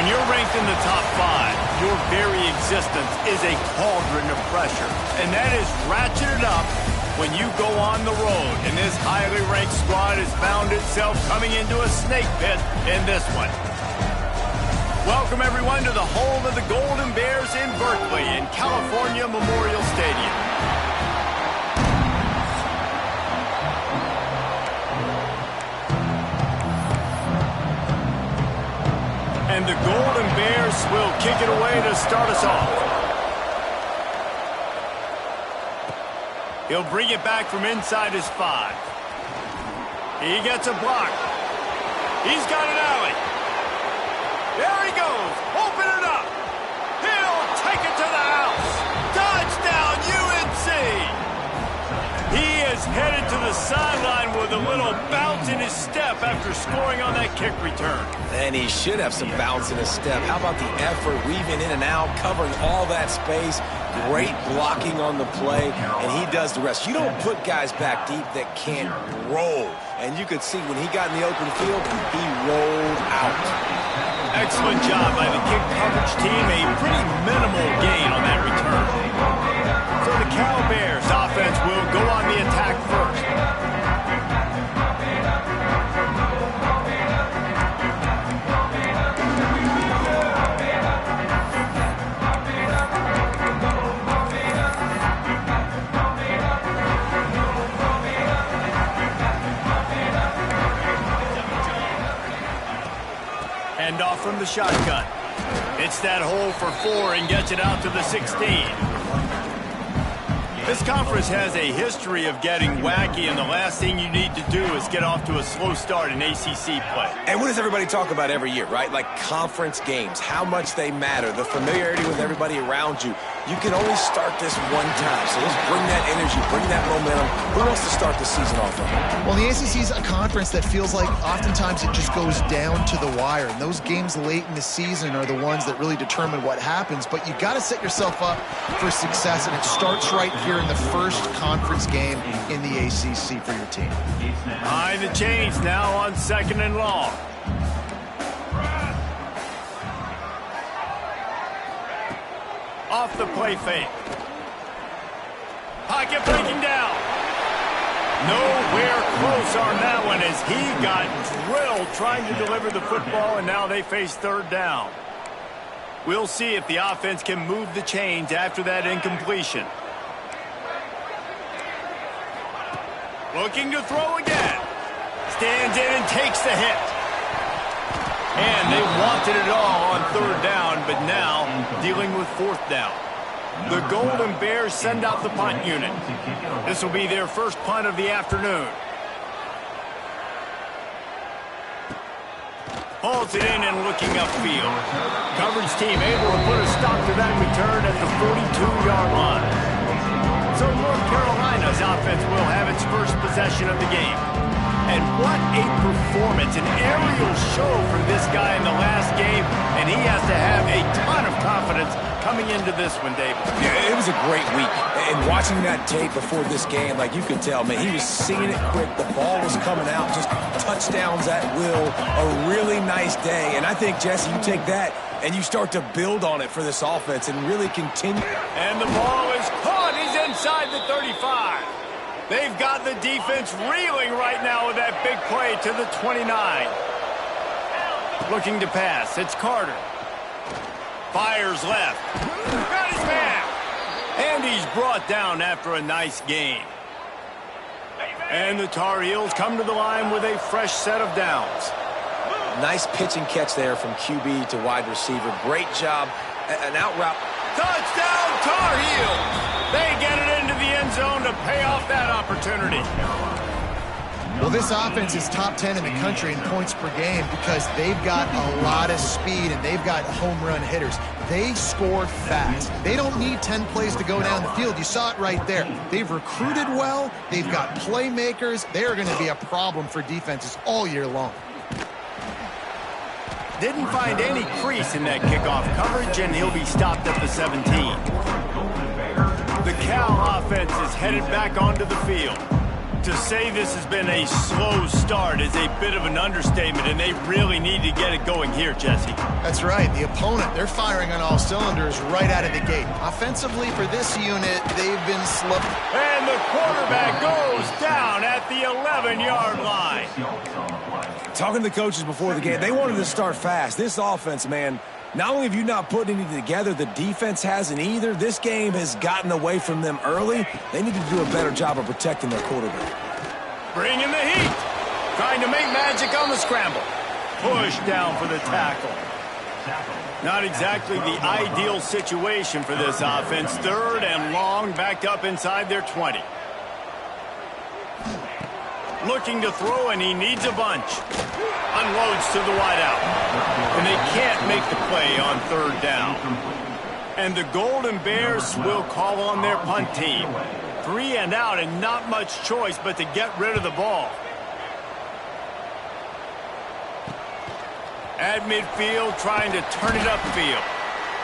When you're ranked in the top 5, your very existence is a cauldron of pressure. And that is ratcheted up when you go on the road. And this highly ranked squad has found itself coming into a snake pit in this one. Welcome, everyone, to the home of the Golden Bears in Berkeley in California Memorial Stadium. And the Golden Bears will kick it away to start us off. He'll bring it back from inside his 5. He gets a block. He's got an alley. There he goes. Open it up. He'll take it to the house. Touchdown, UNC. He is headed to the sideline with a little bounce in his step after scoring on that kick return. And he should have some bounce in his step. How about the effort, weaving in and out, covering all that space. Great blocking on the play, and he does the rest. You don't put guys back deep that can't roll. And you could see when he got in the open field, he rolled out. Excellent job by the kick coverage team. A pretty minimal gain on that return. So the Cal Bears offense will go on the attack first. Hand off from the shotgun. Hits that hole for 4 and gets it out to the 16. This conference has a history of getting wacky, and the last thing you need to do is get off to a slow start in ACC play. And what does everybody talk about every year, right? Like conference games, how much they matter, the familiarity with everybody around you. You can only start this one time, so just bring that energy, bring that momentum. Who wants to start the season off with? Well, the ACC is a conference that feels like oftentimes it just goes down to the wire. And those games late in the season are the ones that really determine what happens. But you got to set yourself up for success, and it starts right here in the first conference game in the ACC for your team. Behind the chains now on 2nd and long. Off the play fake. Pocket breaking down. Nowhere close on that one as he got drilled trying to deliver the football, and now they face 3rd down. We'll see if the offense can move the chains after that incompletion. Looking to throw again. Stands in and takes the hit. And they wanted it all on 3rd down, but now dealing with 4th down. The Golden Bears send out the punt unit. This will be their first punt of the afternoon. Hauls it in and looking upfield. Coverage team able to put a stop to that return at the 42-yard line. So North Carolina's offense will have its first possession of the game. And what a performance, an aerial show from this guy in the last game, and he has to have a ton of confidence coming into this one, David. Yeah, it was a great week. And watching that tape before this game, like you could tell, man, he was seeing it quick. The ball was coming out, just touchdowns at will. A really nice day. And I think, Jesse, you take that and you start to build on it for this offense and really continue. And the ball is caught. He's inside the 35. They've got the defense reeling right now with that big play to the 29. Looking to pass. It's Carter. Fires left. Got his man. And he's brought down after a nice gain. And the Tar Heels come to the line with a fresh set of downs. Nice pitch and catch there from QB to wide receiver. Great job. An out route. Touchdown, Tar Heels. They get it into the end zone to pay off that opportunity. Well, this offense is top 10 in the country in points per game because they've got a lot of speed and they've got home run hitters. They score fast. They don't need 10 plays to go down the field. You saw it right there. They've recruited well. They've got playmakers. They are going to be a problem for defenses all year long. Didn't find any crease in that kickoff coverage, and he'll be stopped at the 17. The Cal offense is headed back onto the field. To say this has been a slow start is a bit of an understatement, and they really need to get it going here, Jesse. That's right. The opponent, they're firing on all cylinders right out of the gate. Offensively, for this unit, they've been slow. And the quarterback goes down at the 11-yard line. Talking to the coaches before the game, they wanted to start fast. This offense, man, not only have you not put anything together, the defense hasn't either. This game has gotten away from them early. They need to do a better job of protecting their quarterback. Bringing the heat. Trying to make magic on the scramble. Push down for the tackle. Not exactly the ideal situation for this offense. 3rd and long, backed up inside their 20. Looking to throw, and he needs a bunch. Unloads to the wideout. And they can't make the play on 3rd down. And the Golden Bears will call on their punt team. 3 and out, and not much choice but to get rid of the ball. At midfield, trying to turn it upfield.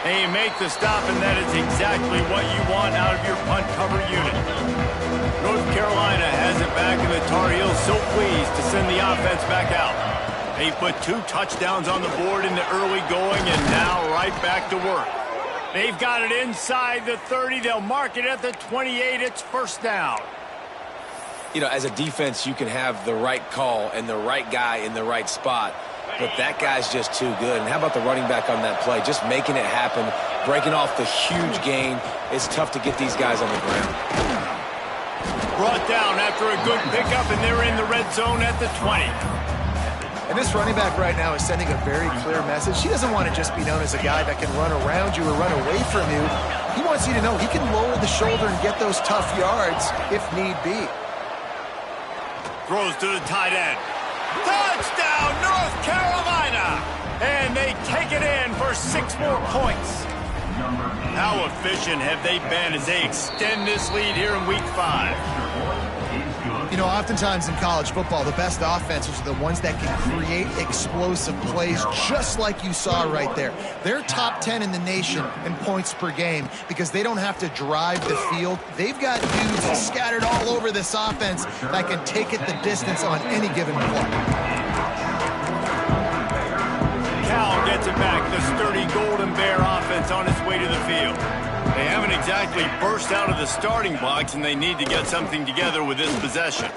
They make the stop, and that is exactly what you want out of your punt cover unit. North Carolina has it back, and the Tar Heels so pleased to send the offense back out. They put 2 touchdowns on the board in the early going, and now right back to work. They've got it inside the 30. They'll mark it at the 28. It's 1st down. You know, as a defense, you can have the right call and the right guy in the right spot. But that guy's just too good. And how about the running back on that play? Just making it happen, breaking off the huge gain. It's tough to get these guys on the ground. Brought down after a good pickup, and they're in the red zone at the 20. And this running back right now is sending a very clear message. He doesn't want to just be known as a guy that can run around you or run away from you. He wants you to know he can lower the shoulder and get those tough yards if need be. Throws to the tight end. Touchdown, North Carolina! And they take it in for 6 more points. How efficient have they been as they extend this lead here in Week 5? You know, oftentimes in college football, the best offenses are the ones that can create explosive plays just like you saw right there. They're top 10 in the nation in points per game because they don't have to drive the field. They've got dudes scattered all over this offense that can take it the distance on any given play. Cal gets it back. The sturdy Golden Bear offense on its way to the field. They haven't exactly burst out of the starting blocks, and they need to get something together with this possession.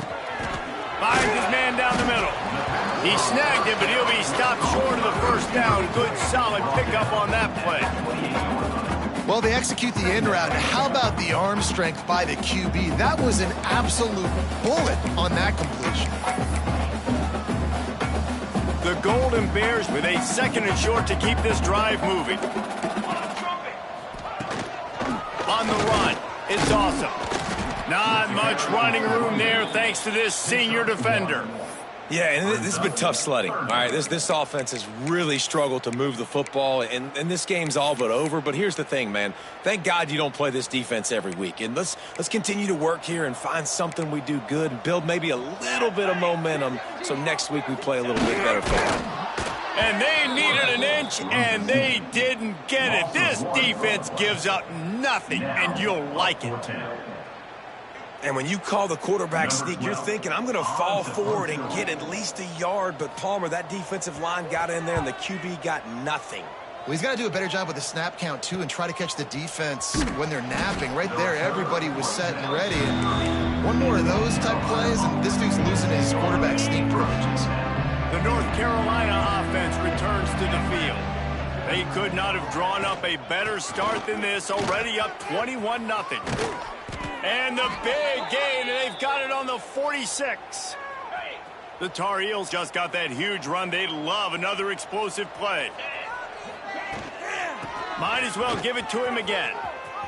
Finds his man down the middle. He snagged it, but he'll be stopped short of the 1st down. Good, solid pickup on that play. Well, they execute the in route. How about the arm strength by the QB? That was an absolute bullet on that completion. The Golden Bears with a 2nd and short to keep this drive moving. On the run, it's awesome. Not much running room there thanks to this senior defender. Yeah, and this has been tough sledding. All right, this offense has really struggled to move the football, and this game's all but over. But here's the thing, man. Thank God you don't play this defense every week. And let's continue to work here and find something we do good and build maybe a little bit of momentum so next week we play a little bit better football. And they needed an inch, and they didn't get it. This defense gives up nothing, and you'll like it. And when you call the quarterback sneak, you're thinking, I'm going to fall forward and get at least a yard. But, Palmer, that defensive line got in there, and the QB got nothing. Well, he's got to do a better job with the snap count, too, and try to catch the defense when they're napping. Right there, everybody was set and ready. And one more of those type plays, and this dude's losing his quarterback sneak privileges. The North Carolina offense returns to the field. They could not have drawn up a better start than this, already up 21-0. And the big gain, and they've got it on the 46. The Tar Heels just got that huge run. They'd love another explosive play. Might as well give it to him again.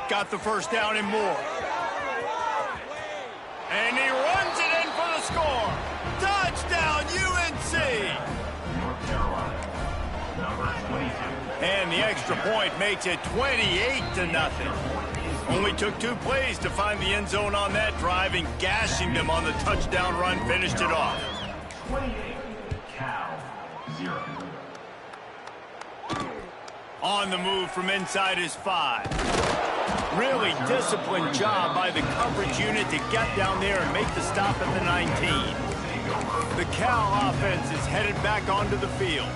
Got the 1st down and more. And he runs it in for the score. Touchdown, UNC! And the extra point makes it 28-0. Only took 2 plays to find the end zone on that drive, and gashing them on the touchdown run finished it off. 28, Cal, 0. On the move from inside his 5. Really disciplined job by the coverage unit to get down there and make the stop at the 19. The Cal offense is headed back onto the field.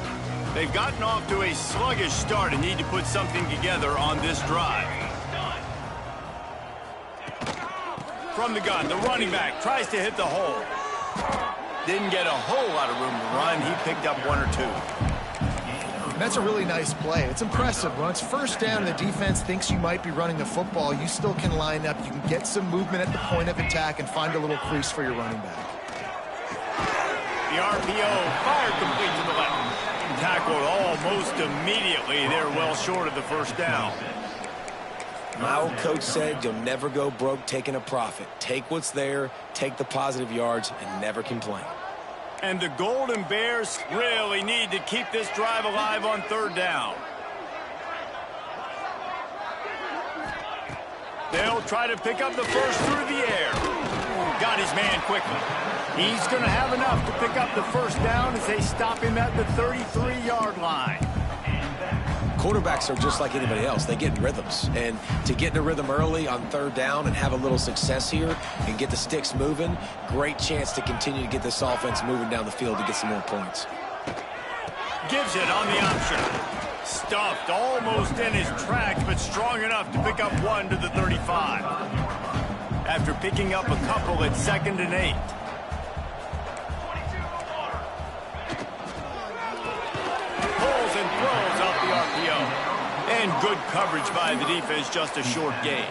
They've gotten off to a sluggish start and need to put something together on this drive. From the gun, the running back tries to hit the hole. Didn't get a whole lot of room to run. He picked up 1 or 2. That's a really nice play. It's impressive. When it's first down and the defense thinks you might be running the football, you still can line up. You can get some movement at the point of attack and find a little crease for your running back. The RPO fired complete to the left. Tackled almost immediately. They're well short of the first down. My old coach said you'll never go broke taking a profit. Take what's there, take the positive yards, and never complain. And the Golden Bears really need to keep this drive alive on third down. They'll try to pick up the first through the air. Got his man quickly. He's going to have enough to pick up the first down as they stop him at the 33-yard line. Quarterbacks are just like anybody else. They get in rhythms. And to get in a rhythm early on third down and have a little success here and get the sticks moving, great chance to continue to get this offense moving down the field to get some more points. Gives it on the option. Stuffed almost in his tracks, but strong enough to pick up 1 to the 35. After picking up a couple at 2nd and 8. Pulls and throws off the RPO. And good coverage by the defense, just a short gain.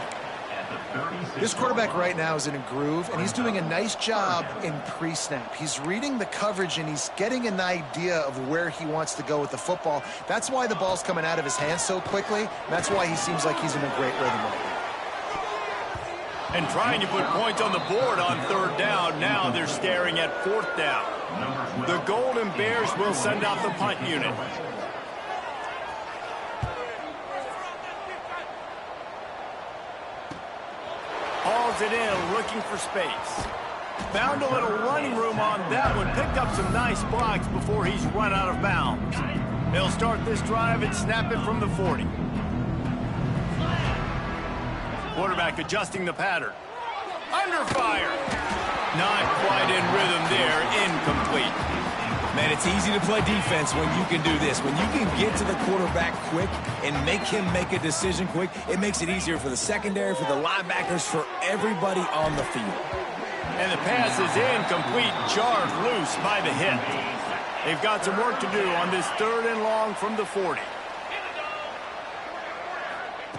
This quarterback right now is in a groove, and he's doing a nice job in pre-snap. He's reading the coverage, and he's getting an idea of where he wants to go with the football. That's why the ball's coming out of his hands so quickly. That's why he seems like he's in a great rhythm right now. And trying to put points on the board on third down. Now they're staring at 4th down. The Golden Bears will send out the punt unit. Hauls it in, looking for space. Found a little running room on that one. Picked up some nice blocks before he's run out of bounds. They'll start this drive and snap it from the 40. Quarterback adjusting the pattern. Under fire. Not quite in rhythm there. Incomplete. Man, it's easy to play defense when you can do this. When you can get to the quarterback quick and make him make a decision quick, it makes it easier for the secondary, for the linebackers, for everybody on the field. And the pass is incomplete, jarred loose by the hit. They've got some work to do on this 3rd and long from the 40.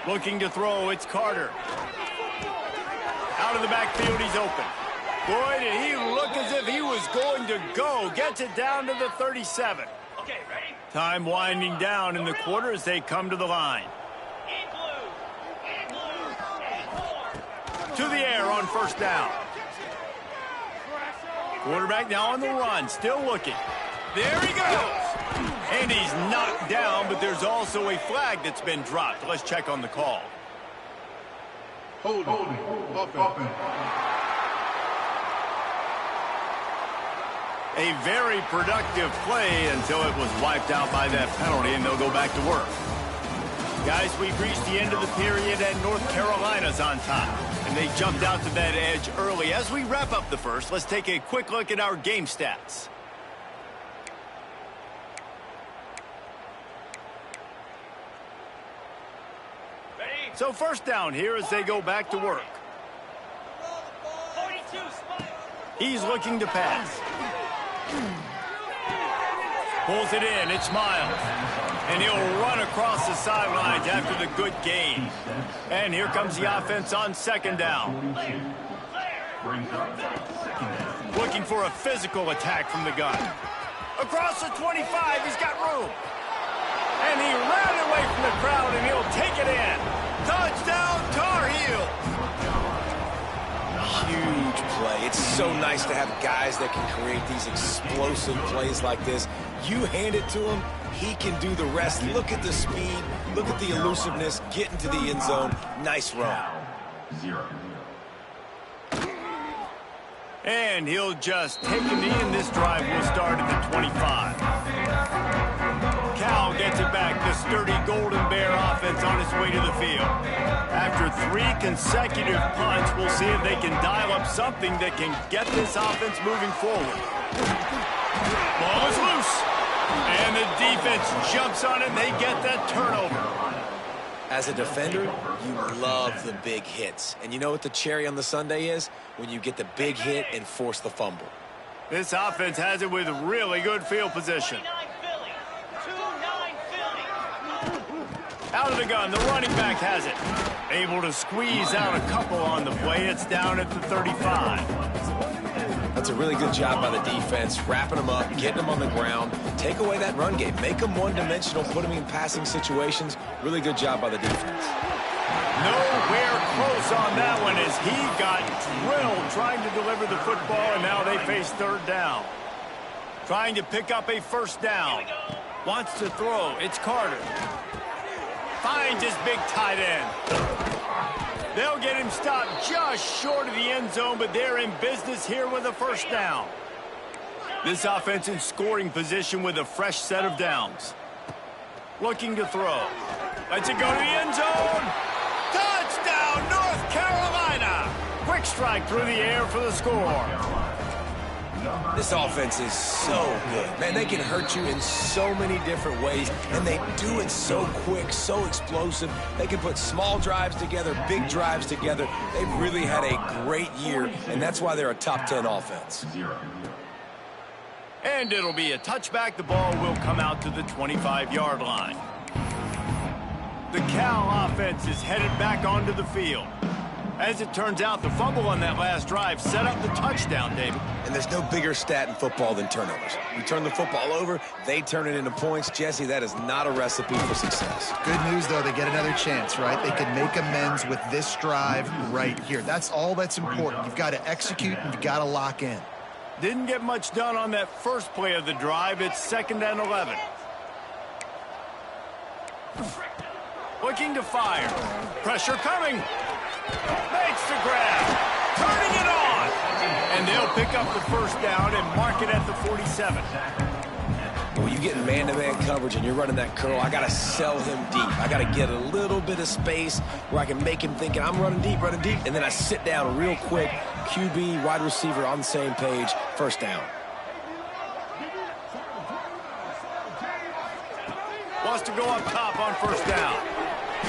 Looking to throw, it's Carter. Out of the backfield, he's open. Boy, did he look as if he was going to go. Gets it down to the 37. Okay, ready? Time winding down in the quarter as they come to the line. To the air on first down. Quarterback now on the run, still looking. There he goes. And he's knocked down, but there's also a flag that's been dropped. Let's check on the call. Holding. A very productive play until it was wiped out by that penalty, and they'll go back to work. Guys, we've reached the end of the period, and North Carolina's on top. And they jumped out to that edge early. As we wrap up the first, let's take a quick look at our game stats. So first down here as they go back to work. He's looking to pass. Pulls it in. It's Miles. And he'll run across the sidelines after the good gain. And here comes the offense on 2nd down. Looking for a physical attack from the gun. Across the 25, he's got room. And he ran away from the crowd, and he'll take it in. Touchdown, Tar Heels! Huge play. It's so nice to have guys that can create these explosive plays like this. You hand it to him, he can do the rest. Look at the speed. Look at the elusiveness. Get into the end zone. Nice run. 0. And he'll just take a knee, and this drive will start at the 25. Cal gets it back. The sturdy Golden Bear offense on its way to the field. After 3 consecutive punts, we'll see if they can dial up something that can get this offense moving forward. Ball is loose. And And the defense jumps on it, and they get that turnover. As a defender, you love the big hits. And you know what the cherry on the sundae is? When you get the big hit and force the fumble. This offense has it with really good field position. Out of the gun, the running back has it. Able to squeeze out a couple on the play. It's down at the 35. That's a really good job by the defense, wrapping them up, getting them on the ground. Take away that run game. Make them one-dimensional, put them in passing situations. Really good job by the defense. Nowhere close on that one as he got drilled trying to deliver the football, and now they face third down. Trying to pick up a first down. Wants to throw. It's Carter. Finds his big tight end. They'll get him stopped just short of the end zone, but they're in business here with a first down. This offense in scoring position with a fresh set of downs. Looking to throw. Lets it go to the end zone. Touchdown, North Carolina. Quick strike through the air for the score. This offense is so good. Man, they can hurt you in so many different ways, and they do it so quick, so explosive. They can put small drives together, big drives together. They've really had a great year, and that's why they're a top 10 offense. And it'll be a touchback. The ball will come out to the 25-yard line. The Cal offense is headed back onto the field. As it turns out, the fumble on that last drive set up the touchdown, David. And there's no bigger stat in football than turnovers. You turn the football over, they turn it into points. Jesse, that is not a recipe for success. Good news, though, they get another chance, right? They can make amends with this drive right here. That's all that's important. You've got to execute, and you've got to lock in. Didn't get much done on that first play of the drive. It's 2nd and 11. Looking to fire. Pressure coming. Makes the grab. Turning it on. And they'll pick up the first down and mark it at the 47. When you get man-to-man coverage and you're running that curl, I got to sell him deep. I got to get a little bit of space where I can make him thinking I'm running deep, and then I sit down real quick. QB, wide receiver on the same page, first down. Wants to go up top on first down.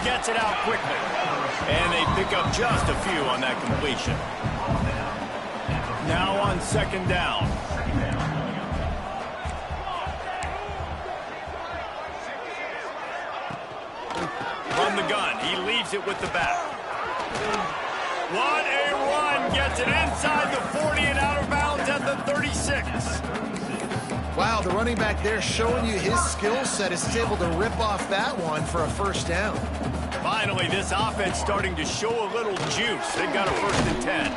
Gets it out quickly. And they pick up just a few on that completion. Now on 2nd down. From the gun, he leaves it with the back. What a run! Gets it inside the 40 and out of bounds at the 36. Wow, the running back there showing you his skill set is able to rip off that one for a first down. Finally, this offense starting to show a little juice. They've got a 1st and 10.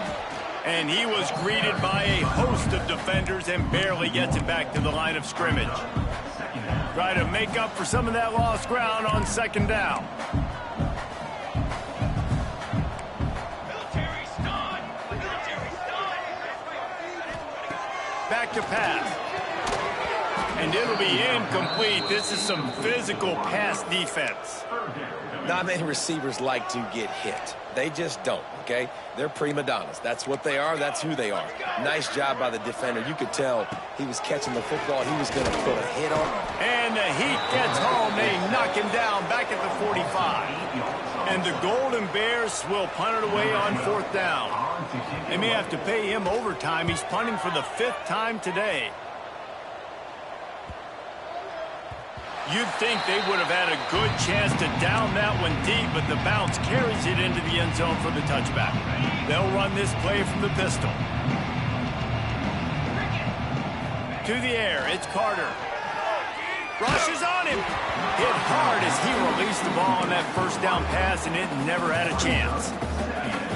And he was greeted by a host of defenders and barely gets it back to the line of scrimmage. Try to make up for some of that lost ground on 2nd down. Back to pass. And it'll be incomplete. This is some physical pass defense. Not many receivers like to get hit. They just don't, okay? They're prima donnas. That's what they are. That's who they are. Nice job by the defender. You could tell he was catching the football. He was going to put a hit on him. And the heat gets home. They knock him down back at the 45. And the Golden Bears will punt it away on 4th down. They may have to pay him overtime. He's punting for the 5th time today. You'd think they would have had a good chance to down that one deep, but the bounce carries it into the end zone for the touchback. They'll run this play from the pistol. To the air, it's Carter. Rushes on him. Hit hard as he released the ball on that first down pass, and it never had a chance.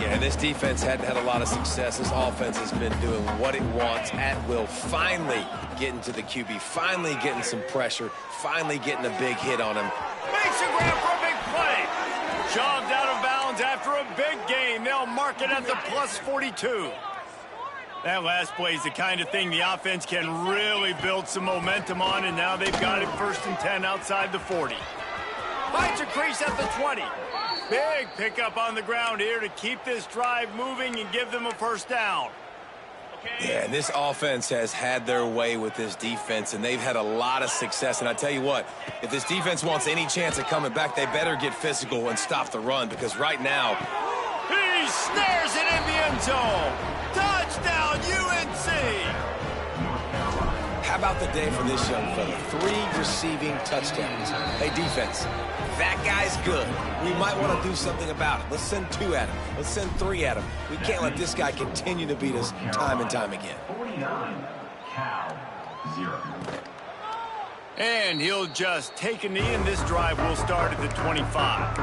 Yeah, this defense hadn't had a lot of success. This offense has been doing what it wants at will. Finally getting to the QB, finally getting some pressure, finally getting a big hit on him. Makes a grab for a big play. Shoved out of bounds after a big gain. They'll mark it at the plus 42. That last play is the kind of thing the offense can really build some momentum on, and now they've got it 1st and 10 outside the 40. Finds a crease at the 20. Big pickup on the ground here to keep this drive moving and give them a first down. Yeah, and this offense has had their way with this defense, and they've had a lot of success. And I tell you what, if this defense wants any chance of coming back, they better get physical and stop the run, because right now... He snares it in the end zone. Touchdown, UNC! How about the day for this young fella? 3 receiving touchdowns. Hey, defense, that guy's good. We might want to do something about it. Let's send 2 at him. Let's send 3 at him. We can't let this guy continue to beat us time and time again. 49, Cal 0. And he'll just take a knee, and this drive will start at the 25.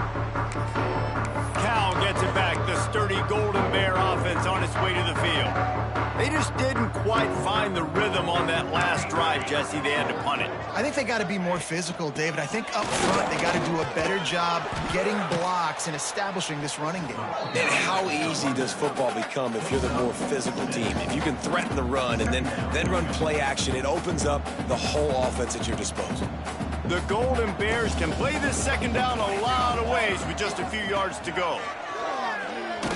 Cal gets it back. The sturdy Golden Bear offense on its way to the field. They just didn't quite find the rhythm on that last drive, Jesse. They had to punt it. I think they got to be more physical, David. I think up front they got to do a better job getting blocks and establishing this running game. And how easy does football become if you're the more physical team? If you can threaten the run and then run play action, it opens up the whole offense at your disposal. The Golden Bears can play this second down a lot of ways with just a few yards to go.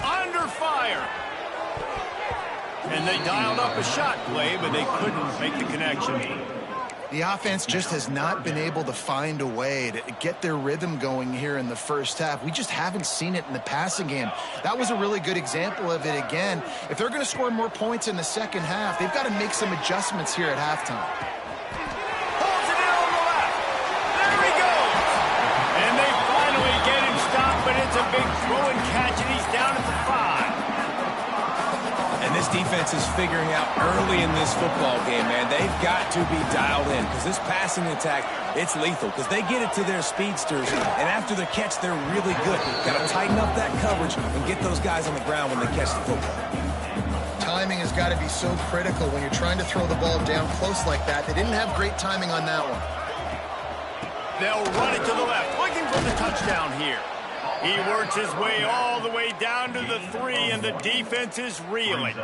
Under fire. And they dialed up a shot play, but they couldn't make the connection. The offense just has not been able to find a way to get their rhythm going here in the first half. We just haven't seen it in the passing game. That was a really good example of it again. If they're going to score more points in the second half, they've got to make some adjustments here at halftime. Holds it in on the left. There he goes. And they finally get him stopped, but it's a big throw and catch, and he's down at the 5. And this defense is figuring out early in this football game, man, they've got to be dialed in, because this passing attack, it's lethal, because they get it to their speedsters, and after the catch, they're really good. Got to tighten up that coverage and get those guys on the ground when they catch the football. Timing has got to be so critical when you're trying to throw the ball down close like that. They didn't have great timing on that one. They'll run it to the left, looking for the touchdown here. He works his way all the way down to the 3, and the defense is reeling.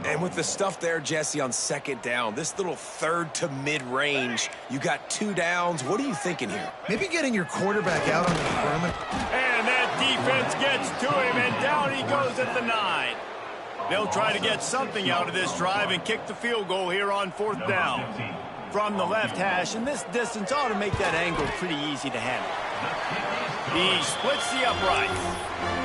And with the stuff there, Jesse, on second down, this little third to mid-range, you got 2 downs. What are you thinking here? Maybe getting your quarterback out on the perimeter. And that defense gets to him, and down he goes at the 9. They'll try to get something out of this drive and kick the field goal here on 4th down. From the left hash, and this distance ought to make that angle pretty easy to handle. He splits the uprights.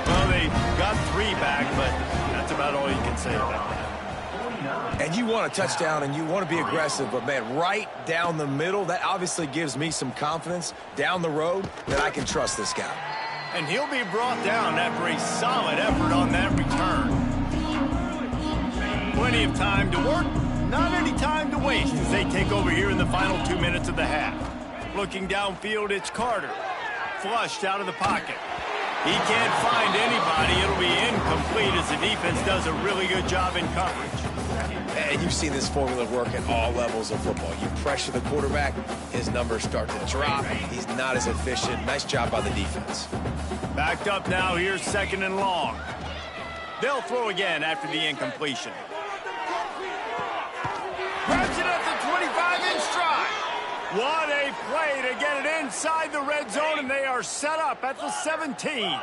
Well, they got 3 back, but that's about all you can say about that. And you want a touchdown, and you want to be aggressive, but, man, right down the middle, that obviously gives me some confidence down the road that I can trust this guy. And he'll be brought down after a solid effort on that return. Plenty of time to work, not any time to waste as they take over here in the final 2 minutes of the half. Looking downfield, it's Carter. Flushed out of the pocket. He can't find anybody. It'll be incomplete as the defense does a really good job in coverage. And you've seen this formula work at all levels of football. You pressure the quarterback, his numbers start to drop. He's not as efficient. Nice job by the defense. Backed up now, here's 2nd and long. They'll throw again after the incompletion. Grabs it at the 25 in stride. What a play to get it inside the red zone, and they are set up at the 17.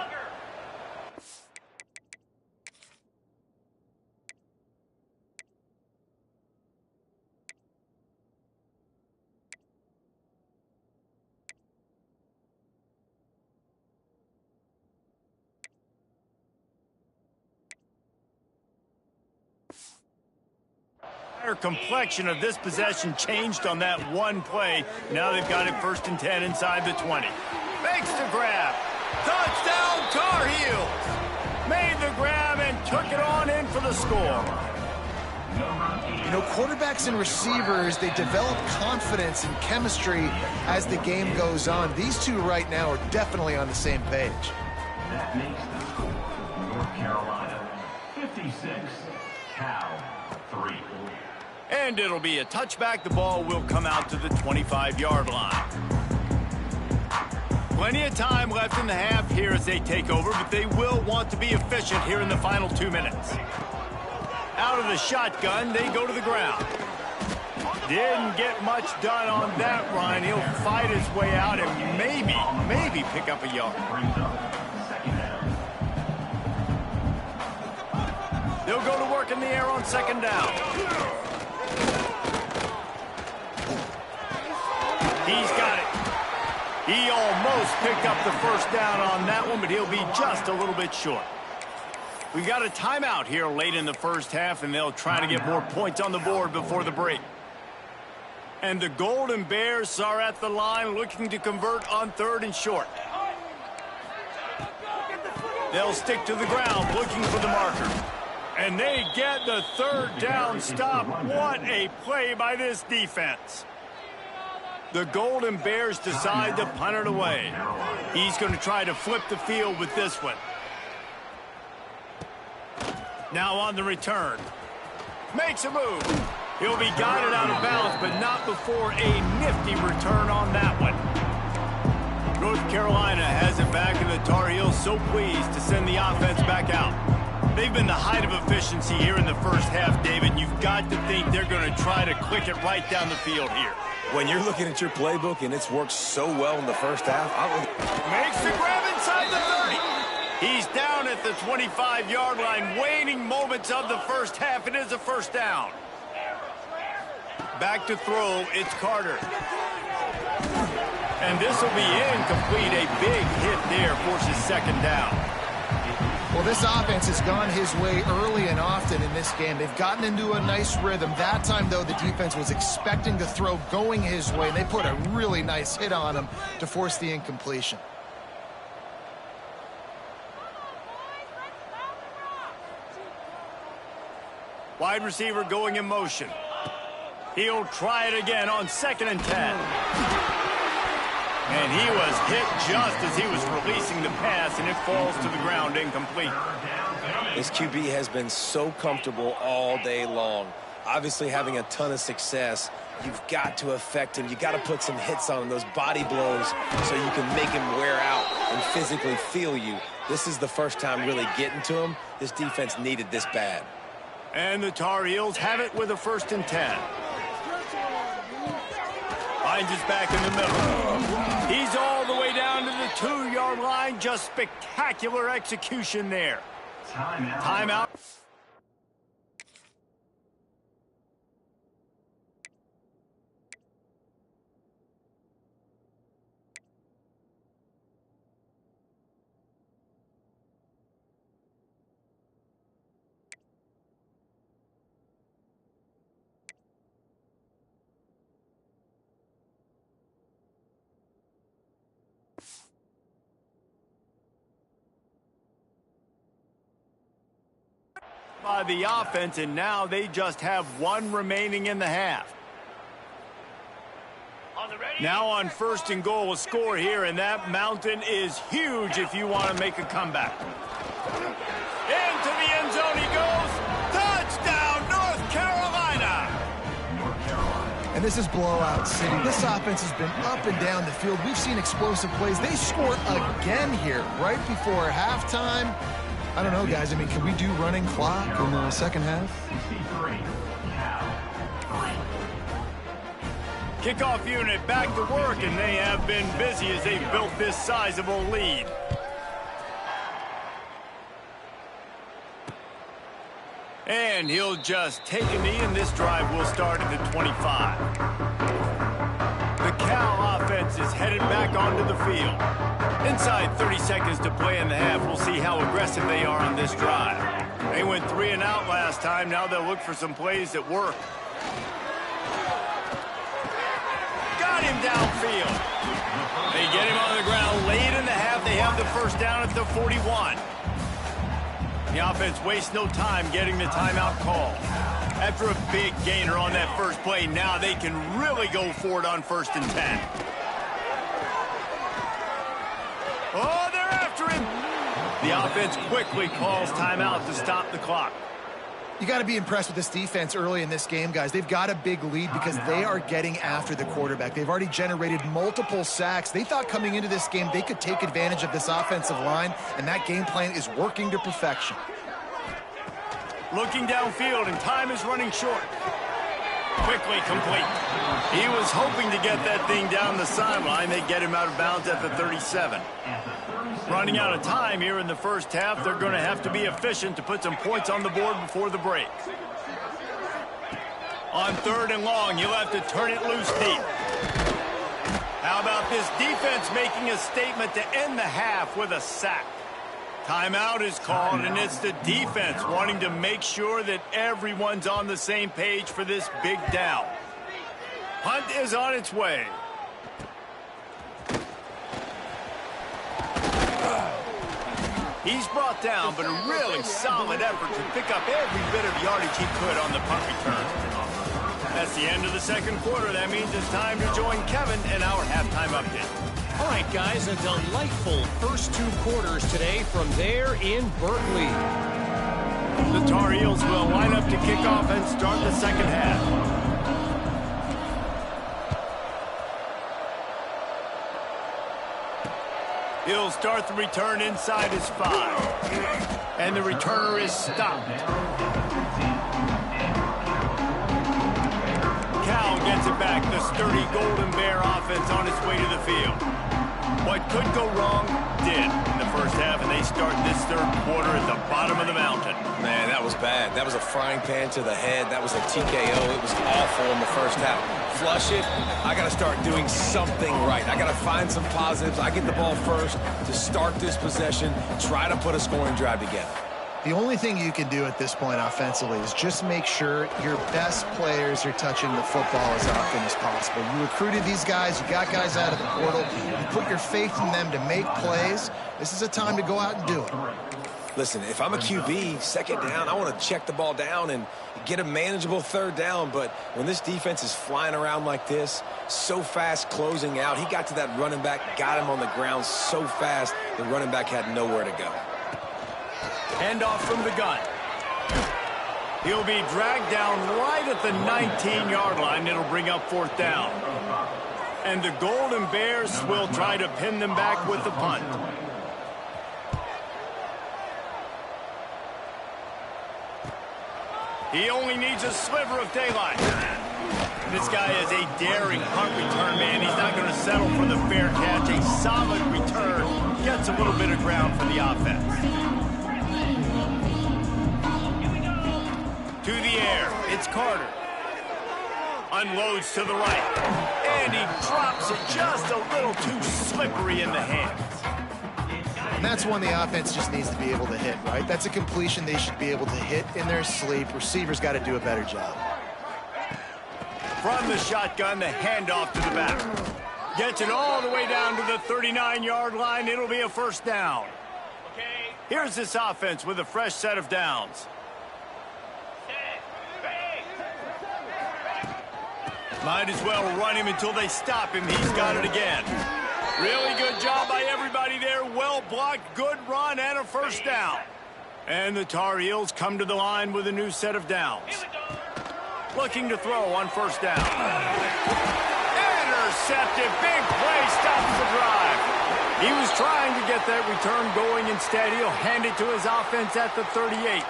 Complexion of this possession changed on that one play. Now they've got it 1st and 10 inside the 20. Makes the grab. Touchdown Tar Heels. Made the grab and took it on in for the score. You know, quarterbacks and receivers, they develop confidence and chemistry as the game goes on. These 2 right now are definitely on the same page. That makes the score North Carolina 56, Cal 3. And it'll be a touchback. The ball will come out to the 25-yard line. Plenty of time left in the half here as they take over, but they will want to be efficient here in the final 2 minutes. Out of the shotgun, they go to the ground. Didn't get much done on that run. He'll fight his way out and maybe pick up a yard. They'll go to work in the air on second down. He's got it. He almost picked up the first down on that one, but he'll be just a little bit short. We've got a timeout here late in the first half, and they'll try to get more points on the board before the break. And the Golden Bears are at the line looking to convert on 3rd and short. They'll stick to the ground looking for the marker. And they get the 3rd down stop. What a play by this defense. The Golden Bears decide to punt it away. He's going to try to flip the field with this one. Now on the return. Makes a move. He'll be guided out of bounds, but not before a nifty return on that one. North Carolina has it back, and the Tar Heels so pleased to send the offense back out. They've been the height of efficiency here in the first half, David. You've got to think they're going to try to click it right down the field here. When you're looking at your playbook and it's worked so well in the first half, makes the grab inside the 30. He's down at the 25-yard line, waning moments of the first half. It is a first down. Back to throw, it's Carter. And this will be incomplete. A big hit there forces second down. Well, this offense has gone his way early and often in this game. They've gotten into a nice rhythm. That time, though, the defense was expecting the throw going his way, and they put a really nice hit on him to force the incompletion. Wide receiver going in motion. He'll try it again on 2nd and 10. And he was hit just as he was releasing the pass, and it falls to the ground incomplete. This QB has been so comfortable all day long. Obviously having a ton of success. You've got to affect him. You've got to put some hits on him, those body blows, so you can make him wear out and physically feel you. This is the first time really getting to him. This defense needed this bad. And the Tar Heels have it with a 1st and 10. Finds his back in the middle. He's all the way down to the 2-yard line. Just spectacular execution there. Timeout. By the offense, and now they just have one remaining in the half. Now on 1st and goal, a score here, and that mountain is huge if you want to make a comeback. Into the end zone he goes. Touchdown, North Carolina! And this is blowout city. This offense has been up and down the field. We've seen explosive plays. They score again here right before halftime. I don't know, guys. I mean, can we do running clock in the second half? Kickoff unit back to work, and they have been busy as they've built this sizable lead. And he'll just take a knee, and this drive will start at the 25. The Cal offense is headed back onto the field. Inside 30 seconds to play in the half. We'll see how aggressive they are on this drive. They went 3 and out last time. Now they'll look for some plays that work. Got him downfield. They get him on the ground late in the half. They have the first down at the 41. The offense wastes no time getting the timeout call. After a big gainer on that first play, now they can really go for it on 1st and 10. Oh, they're after him. The offense quickly calls timeout to stop the clock. You got to be impressed with this defense early in this game, guys. They've got a big lead because they are getting after the quarterback. They've already generated multiple sacks. They thought coming into this game they could take advantage of this offensive line, and that game plan is working to perfection. Looking downfield, and time is running short. Quickly complete. He was hoping to get that thing down the sideline. They get him out of bounds at the 37. Running out of time here in the first half. They're going to have to be efficient to put some points on the board before the break. On 3rd and long, you'll have to turn it loose deep. How about this defense making a statement to end the half with a sack? Timeout is called, and it's the defense wanting to make sure that everyone's on the same page for this big down. Punt is on its way. He's brought down, but a really solid effort to pick up every bit of yardage he could on the punt return. That's the end of the second quarter. That means it's time to join Kevin in our halftime update. All right, guys, a delightful first 2 quarters today from there in Berkeley. The Tar Heels will line up to kick off and start the second half. He'll start the return inside his 5. And the returner is stopped. Cal gets it back. The sturdy Golden Bear offense on its way to the field. What could go wrong did in the first half, and they start this third quarter at the bottom of the mountain. Man, that was bad. That was a frying pan to the head. That was a TKO. It was awful in the first half. Flush it. I got to start doing something right. I got to find some positives. I get the ball first to start this possession, try to put a scoring drive together. The only thing you can do at this point offensively is just make sure your best players are touching the football as often as possible. You recruited these guys. You got guys out of the portal. You put your faith in them to make plays. This is a time to go out and do it. Listen, if I'm a QB, second down, I want to check the ball down and get a manageable third down. But when this defense is flying around like this, so fast closing out, he got to that running back, got him on the ground so fast, the running back had nowhere to go. Handoff from the gun. He'll be dragged down right at the 19-yard line. It'll bring up 4th down. And the Golden Bears will try to pin them back with the punt. He only needs a sliver of daylight. This guy is a daring punt return man. He's not going to settle for the fair catch. A solid return gets a little bit of ground for the offense. To the air, it's Carter. Unloads to the right. And he drops it just a little too slippery in the hands. And that's one the offense just needs to be able to hit, right? That's a completion they should be able to hit in their sleep. Receivers got to do a better job. From the shotgun, the handoff to the back. Gets it all the way down to the 39-yard line. It'll be a 1st down. Here's this offense with a fresh set of downs. Might as well run him until they stop him. He's got it again. Really good job by everybody there. Well blocked, good run, and a 1st down. And the Tar Heels come to the line with a new set of downs. Looking to throw on 1st down. Intercepted. Big play stops the drive. He was trying to get that return going. Instead, he'll hand it to his offense at the 38.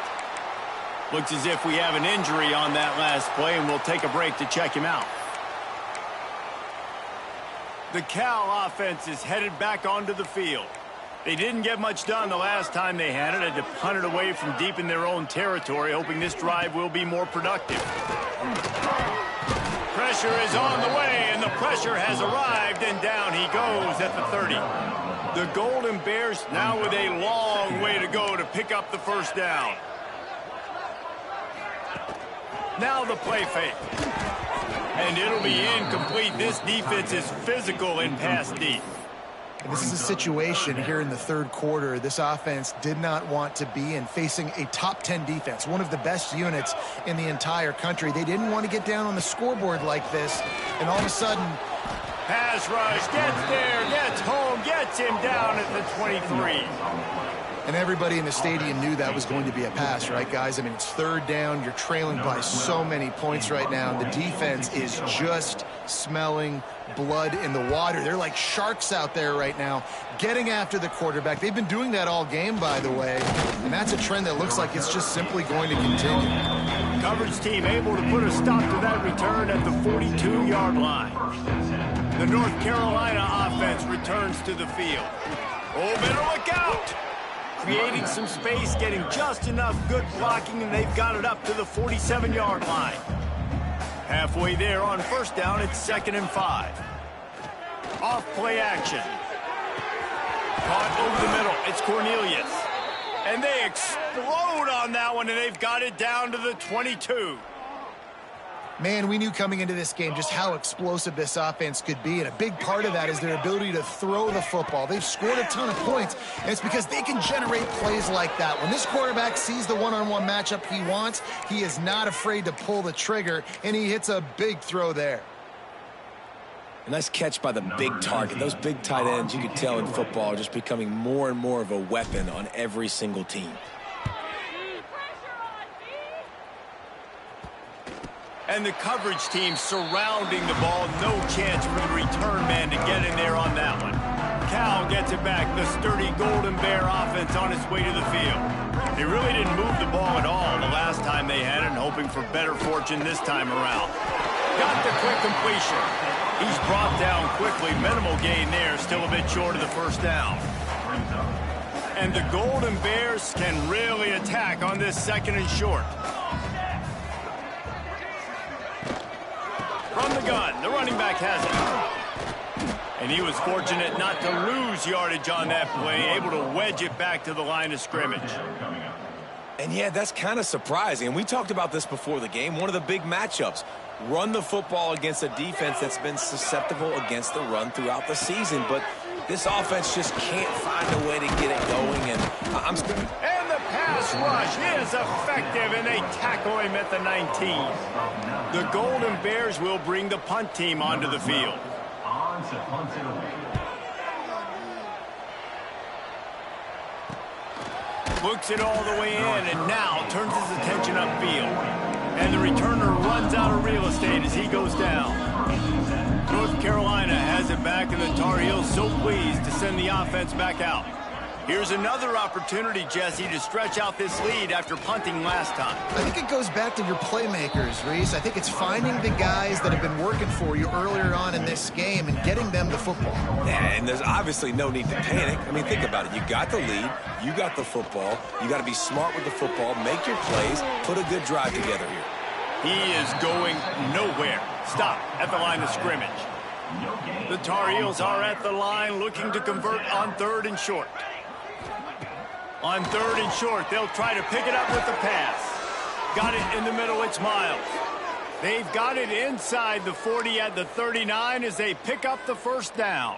Looks as if we have an injury on that last play, and we'll take a break to check him out. The Cal offense is headed back onto the field. They didn't get much done the last time they had it. Had to punt it away from deep in their own territory, hoping this drive will be more productive. Pressure is on the way, and the pressure has arrived, and down he goes at the 30. The Golden Bears now with a long way to go to pick up the 1st down. Now the play fake. And it'll be incomplete. This defense is physical in pass deep. And this is a situation here in the 3rd quarter this offense did not want to be in, facing a top 10 defense, one of the best units in the entire country. They didn't want to get down on the scoreboard like this, and all of a sudden... Pass rush, gets there, gets home, gets him down at the 23. And everybody in the stadium knew that was going to be a pass, right, guys? I mean, it's 3rd down. You're trailing by so many points right now. The defense is just smelling blood in the water. They're like sharks out there right now, getting after the quarterback. They've been doing that all game, by the way. And that's a trend that looks like it's just simply going to continue. Coverage team able to put a stop to that return at the 42-yard line. The North Carolina offense returns to the field. Oh, better look out. Creating some space, getting just enough good blocking, and they've got it up to the 47-yard line. Halfway there on first down, it's 2nd and 5. Off play action. Caught over the middle. It's Cornelius. And they explode on that one, and they've got it down to the 22. Man, we knew coming into this game just how explosive this offense could be, and a big part of that is their ability to throw the football. They've scored a ton of points, and it's because they can generate plays like that. When this quarterback sees the one-on-one matchup he wants, he is not afraid to pull the trigger, and he hits a big throw there. A nice catch by the big target. Those big tight ends, you could tell in football, are just becoming more and more of a weapon on every single team. And the coverage team surrounding the ball. No chance for the return man to get in there on that one. Cal gets it back. The sturdy Golden Bear offense on its way to the field. They really didn't move the ball at all the last time they had it, and hoping for better fortune this time around. Got the quick completion. He's brought down quickly. Minimal gain there. Still a bit short of the first down. And the Golden Bears can really attack on this 2nd and short. From the gun, the running back has it. And he was fortunate not to lose yardage on that play, able to wedge it back to the line of scrimmage. And yeah, that's kind of surprising. And we talked about this before the game. One of the big matchups. Run the football against a defense that's been susceptible against the run throughout the season. But this offense just can't find a way to get it going. And And the pass rush is effective, and they tackle him at the 19. The Golden Bears will bring the punt team onto the field. On to punt it away. Looks it all the way in, and now turns his attention upfield. And the returner runs out of real estate as he goes down. North Carolina has it back, and the Tar Heels so pleased to send the offense back out. Here's another opportunity, Jesse, to stretch out this lead after punting last time. I think it goes back to your playmakers, Reese. I think it's finding the guys that have been working for you earlier on in this game and getting them the football. Yeah, and there's obviously no need to panic. I mean, think about it. You got the lead. You got the football. You got to be smart with the football. Make your plays. Put a good drive together here. He is going nowhere. Stop at the line of scrimmage. The Tar Heels are at the line looking to convert on 3rd and short. On 3rd and short, they'll try to pick it up with the pass. Got it in the middle, it's Miles. They've got it inside the 40 at the 39 as they pick up the first down.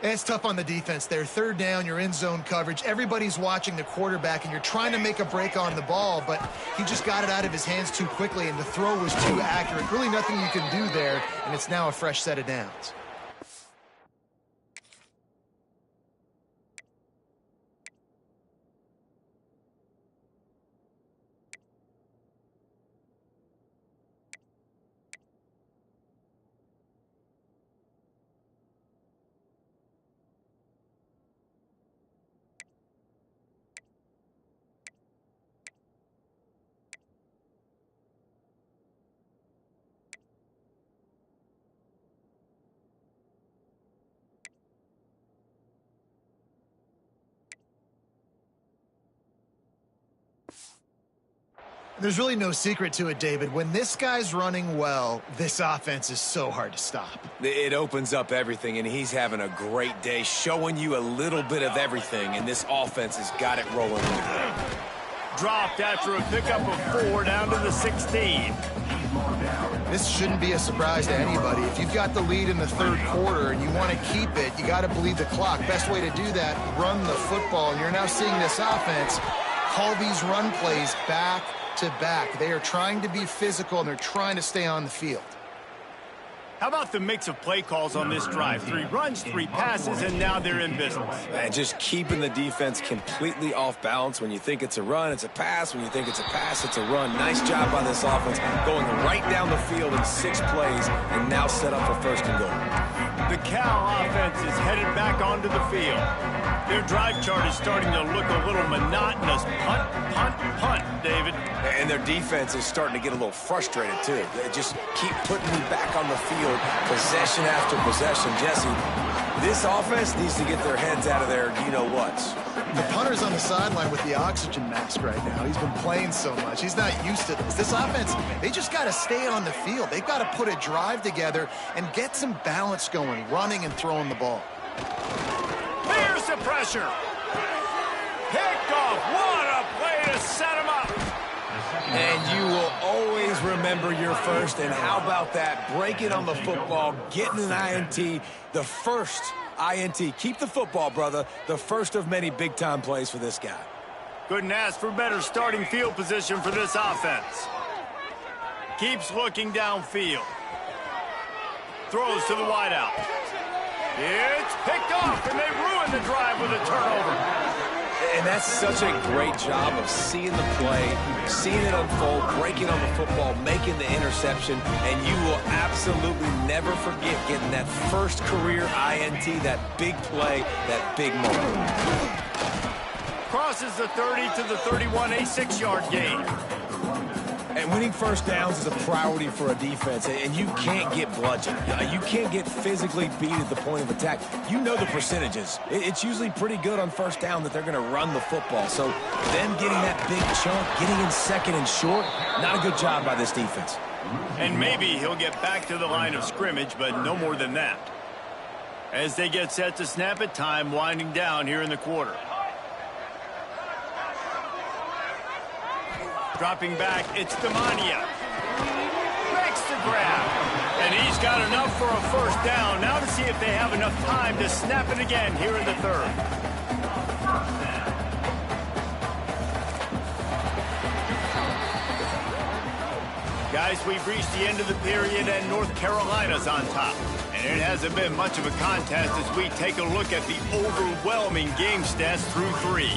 And it's tough on the defense there. 3rd down, you're in zone coverage. Everybody's watching the quarterback, and you're trying to make a break on the ball, but he just got it out of his hands too quickly, and the throw was too accurate. Really nothing you can do there, and it's now a fresh set of downs. There's really no secret to it, David. When this guy's running well, this offense is so hard to stop. It opens up everything, and he's having a great day, showing you a little bit of everything, and this offense has got it rolling in the ground. Dropped after a pickup of 4 down to the 16. This shouldn't be a surprise to anybody. If you've got the lead in the 3rd quarter and you want to keep it, you got to bleed the clock. Best way to do that, run the football. And you're now seeing this offense call these run plays back to back. They are trying to be physical, and they're trying to stay on the field. How about the mix of play calls on this drive? 3 runs, 3 passes, and now they're in business. And just keeping the defense completely off balance. When you think it's a run, it's a pass. When you think it's a pass, it's a run. Nice job by this offense, going right down the field in 6 plays, and now set up for 1st and goal. The Cal offense is headed back onto the field. Their drive chart is starting to look a little monotonous. Punt, punt, punt, David. And their defense is starting to get a little frustrated, too. They just keep putting me back on the field, possession after possession. Jesse, this offense needs to get their heads out of their you-know-whats. The punter's on the sideline with the oxygen mask right now. He's been playing so much. He's not used to this. This offense, they just got to stay on the field. They've got to put a drive together and get some balance going, running and throwing the ball. Here's the pressure. Picked off. What a play to set him up. And you will always remember your first. And how about that? Break it on the football, getting an INT, the first INT. Keep the football, brother. The first of many big-time plays for this guy. Couldn't ask for better starting field position for this offense. Keeps looking downfield. Throws to the wideout. It's picked off, and they ruin the drive with a turnover. And that's such a great job of seeing the play, seeing it unfold, breaking on the football, making the interception, and you will absolutely never forget getting that first career INT, that big play, that big moment. Crosses the 30 to the 31, a 6-yard gain. And winning first downs is a priority for a defense, and you can't get bludgeoned. You can't get physically beat at the point of attack. You know the percentages. It's usually pretty good on first down that they're going to run the football. So them getting that big chunk, getting in second and short, not a good job by this defense. And maybe he'll get back to the line of scrimmage, but no more than that. As they get set to snap it, time winding down here in the quarter. Dropping back, it's Demania. Makes the grab. And he's got enough for a first down. Now to see if they have enough time to snap it again here in the third. Guys, we've reached the end of the period, and North Carolina's on top. And it hasn't been much of a contest as we take a look at the overwhelming game stats through 3.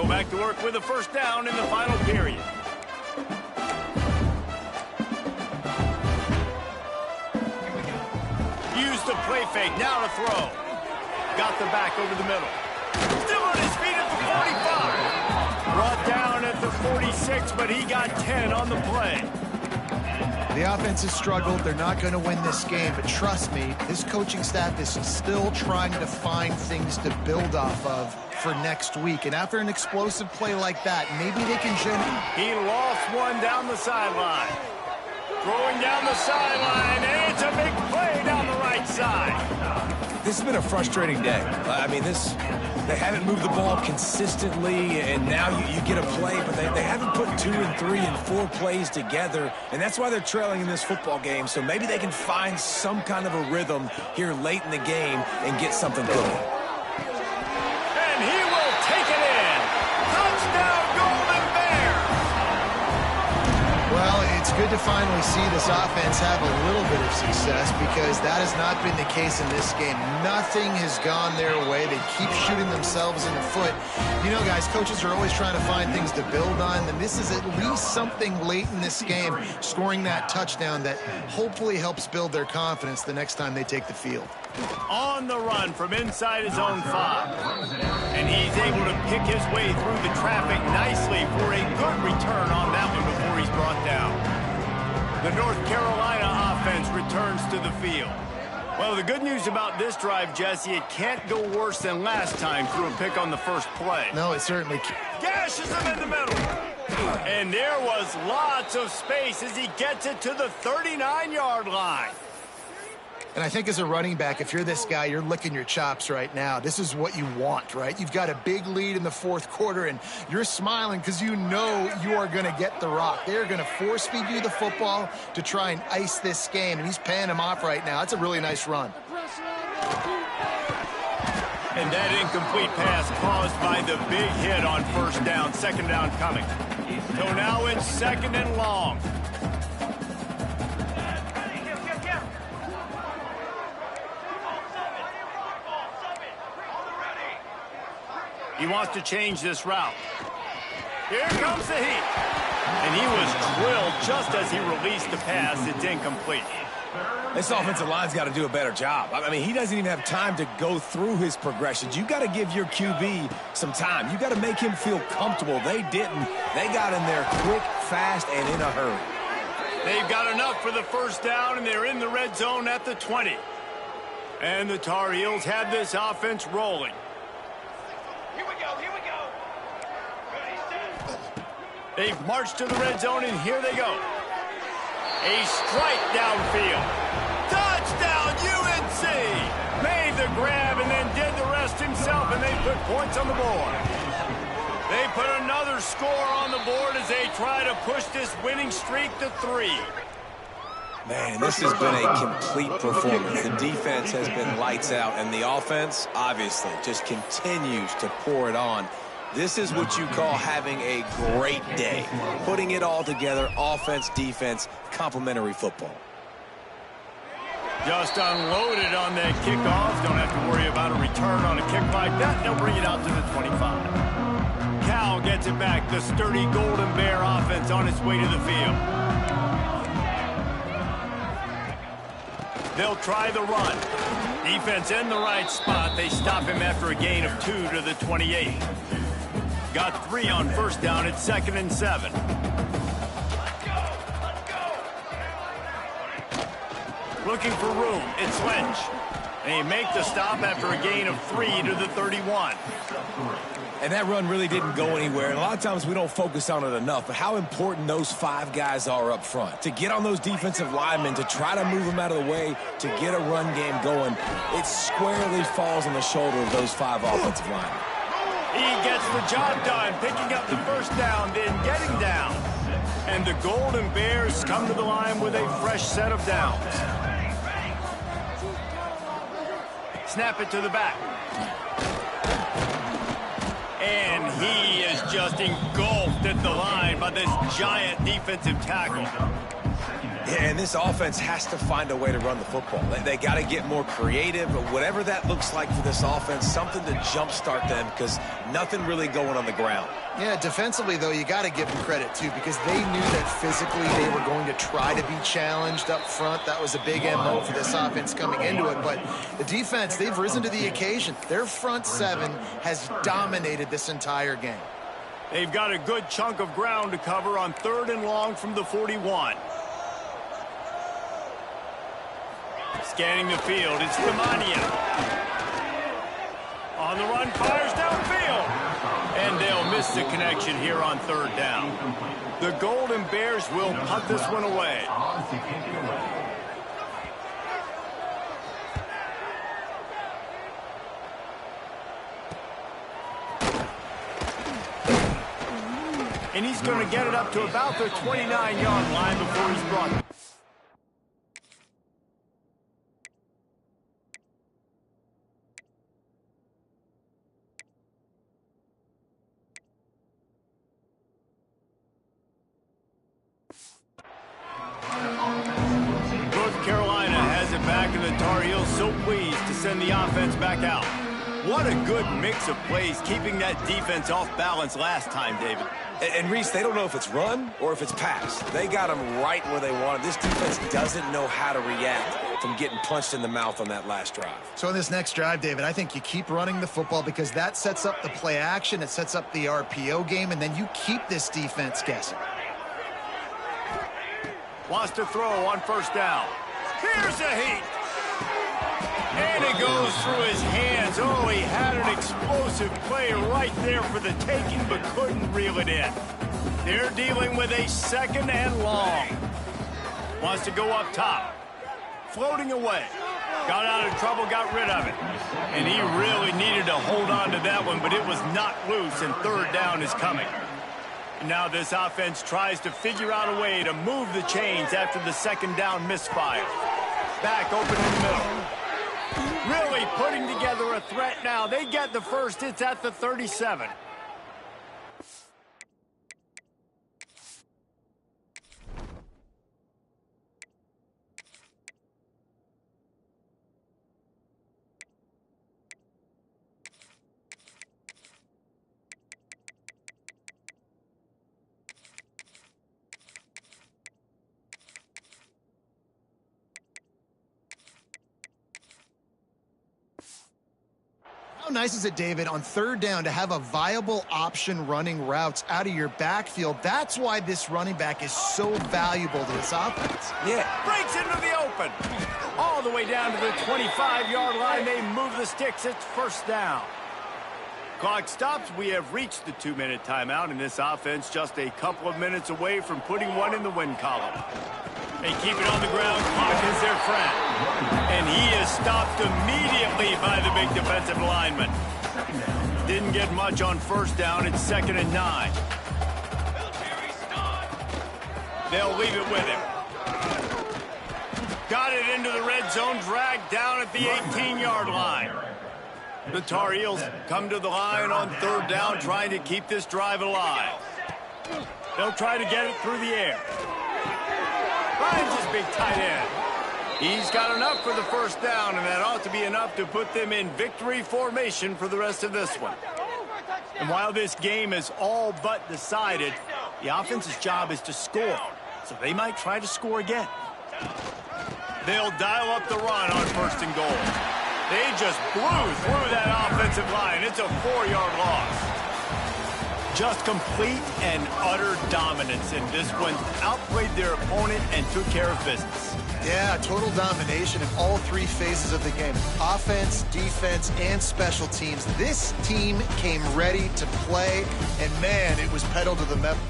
Back to work with a first down in the final period. Use the play fake, now to throw. Got the back over the middle. Still on his feet at the 45. Brought down at the 46, but he got 10 on the play. The offense has struggled. They're not going to win this game, but trust me, this coaching staff is still trying to find things to build off of for next week. And after an explosive play like that, maybe they can generate. He lost one down the sideline. Throwing down the sideline, and it's a big play down the right side. This has been a frustrating day. I mean, they haven't moved the ball consistently, and now you get a play, but they haven't put 2 and 3 and 4 plays together, and that's why they're trailing in this football game. So maybe they can find some kind of a rhythm here late in the game and get something going. And he will take it in. Touchdown, Golden Bears. Well, it's good to finally see this offense have a little bit of success, because that has not been the case in this game. Nothing has gone their way. They keep shooting themselves in the foot. You know, guys, coaches are always trying to find things to build on, and this is at least something late in this game, scoring that touchdown that hopefully helps build their confidence the next time they take the field. On the run from inside his own 5. And he's able to pick his way through the traffic nicely for a good return on that one before he's brought down. The North Carolina offense returns to the field. Well, the good news about this drive, Jesse, it can't go worse than last time through a pick on the first play. No, it certainly can't. Gashes him in the middle. And there was lots of space as he gets it to the 39-yard line. And I think as a running back, if you're this guy, you're licking your chops right now. This is what you want, right? You've got a big lead in the fourth quarter, and you're smiling because you know you are going to get the rock. They're going to force feed you the football to try and ice this game, and he's paying him off right now. That's a really nice run. And that incomplete pass caused by the big hit on first down. Second down coming. So now it's second and long. He wants to change this route. Here comes the heat. And he was drilled just as he released the pass. It's incomplete. This offensive line's got to do a better job. I mean, he doesn't even have time to go through his progressions. You got to give your QB some time. You got to make him feel comfortable. They didn't. They got in there quick, fast, and in a hurry. They've got enough for the first down, and they're in the red zone at the 20. And the Tar Heels have this offense rolling. Here we go, here we go. Ready, set. They've marched to the red zone, and here they go. A strike downfield. Touchdown, UNC! Made the grab and then did the rest himself, and they put points on the board. They put another score on the board as they try to push this winning streak to 3. Man, this has been a complete performance. The defense has been lights out, and the offense, obviously, just continues to pour it on. This is what you call having a great day. Putting it all together, offense, defense, complementary football. Just unloaded on that kickoff. Don't have to worry about a return on a kick like that. They'll bring it out to the 25. Cal gets it back. The sturdy Golden Bear offense on its way to the field. They'll try the run. Defense in the right spot. They stop him after a gain of 2 to the 28. Got 3 on first down. It's 2nd and 7. Looking for room. It's Lynch. And he make the stop after a gain of 3 to the 31. And that run really didn't go anywhere. And a lot of times we don't focus on it enough, but how important those 5 guys are up front. To get on those defensive linemen, to try to move them out of the way, to get a run game going, it squarely falls on the shoulder of those 5 offensive linemen. He gets the job done, picking up the first down, then getting down. And the Golden Bears come to the line with a fresh set of downs. Snap it to the back. And he is just engulfed at the line by this giant defensive tackle. Yeah, and this offense has to find a way to run the football. They got to get more creative, but whatever that looks like for this offense, something to jumpstart them because nothing really going on the ground. Yeah, defensively, though, you got to give them credit, too, because they knew that physically they were going to try to be challenged up front. That was a big MO for this offense coming into it. But the defense, they've risen to the occasion. Their front 7 has dominated this entire game. They've got a good chunk of ground to cover on 3rd and long from the 41. Scanning the field, it's Ramania. On the run, fires downfield. And they'll miss the connection here on 3rd down. The Golden Bears will punt this one away. And he's going to get it up to about the 29-yard line before he's brought. North Carolina has it back, and the Tar Heels so pleased to send the offense back out. What a good mix of plays, keeping that defense off balance last time, David. And Reese, they don't know if it's run or if it's pass. They got them right where they want it. This defense doesn't know how to react from getting punched in the mouth on that last drive. So in this next drive, David, I think you keep running the football because that sets up the play action, it sets up the RPO game, and then you keep this defense guessing. Wants to throw on first down. Here's a heat. And it goes through his hands. Oh, he had an explosive play right there for the taking, but couldn't reel it in. They're dealing with a 2nd and long. Wants to go up top. Floating away. Got out of trouble, got rid of it. And he really needed to hold on to that one, but it was not loose, and 3rd down is coming. Now this offense tries to figure out a way to move the chains after the 2nd down misfire. Back open in the middle. Really putting together a threat now. They get the first. It's at the 37. nice is it, David, on third down to have a viable option running routes out of your backfield? That's why this running back is so valuable to this offense. Yeah. Breaks into the open. All the way down to the 25-yard line. They move the sticks. It's first down. Clock stops. We have reached the 2-minute timeout, and this offense just a couple of minutes away from putting one in the win column. They keep it on the ground. Clock is their friend. And he is stopped immediately by the big defensive lineman. Didn't get much on first down. It's 2nd and 9. They'll leave it with him. Got it into the red zone. Dragged down at the 18-yard line. The Tar Heels come to the line on third down, trying to keep this drive alive. They'll try to get it through the air. Finds his big tight end. He's got enough for the first down, and that ought to be enough to put them in victory formation for the rest of this one. And while this game is all but decided, the offense's job is to score, so they might try to score again. They'll dial up the run on 1st and goal. They just blew through that offensive line. It's a 4-yard loss. Just complete and utter dominance in this one. Outplayed their opponent and took care of business. Yeah, total domination in all three phases of the game. Offense, defense, and special teams. This team came ready to play, and man, it was pedal to the metal.